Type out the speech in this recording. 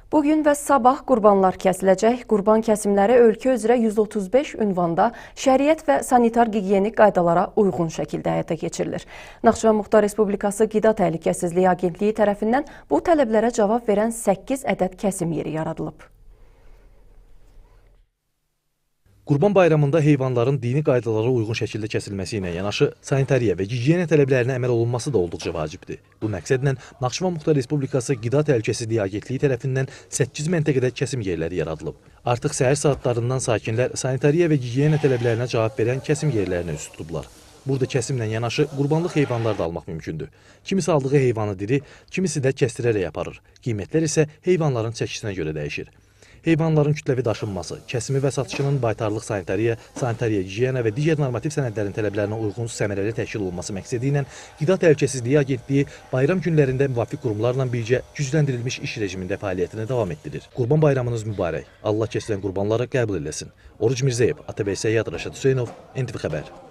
Bugün və sabah qurbanlar kəsiləcək. Qurban kəsimləri ölkə üzrə 135 ünvanda şəriət və sanitar gigiyenik qaydalara uyğun şəkildə həyata keçirilir. Naxçıvan Muxtar Respublikası Qida Təhlükəsizliyi Agentliyi tərəfindən bu tələblərə cavab verən 8 ədəd kəsim yeri yaradılıb. Qurban bayramında heyvanların dini qaydalara uyğun şəkildə kəsilməsi ilə yanaşı, sanitariya və gigiyena tələblərinə əməl olunması da olduqca vacibdir. Bu məqsədlə Naxçıvan Muxtar Respublikası Qida Təhlükəsizliyi Agentliyi tərəfindən 8 məntəqədə kəsim yerləri yaradılıb. Artıq səhər saatlarından sakinlər sanitariya və gigiyena tələblərinə cavab verən kəsim yerlərinə üz tutublar. Burada kəsimlə yanaşı qurbanlıq heyvanlar da almaq mümkündür. Kimisi aldığı heyvanı diri, kimisi də kəstirərək aparır. Qiymətlər isə heyvanların çəkisinə görə dəyişir. Heyvanların kütləvi daşınması, kəsimi və satışının baytarlıq sanitariya, gigiyena və digər normativ sənədlərin tələblərinə uyğun səmərəli təşkil olunması məqsədi ilə Qida Təhlükəsizliyi Agentliyi bayram günlərində müvafiq qurumlarla birgə gücləndirilmiş iş rejimində fəaliyyətini davam etdirir. Qurban bayramınız mübarək. Allah kəsilən qurbanları qəbul eləsin. Oruc Mirzəyev, Atabey Səyyad, Rəşad Hüseynov, NTV Xəbər.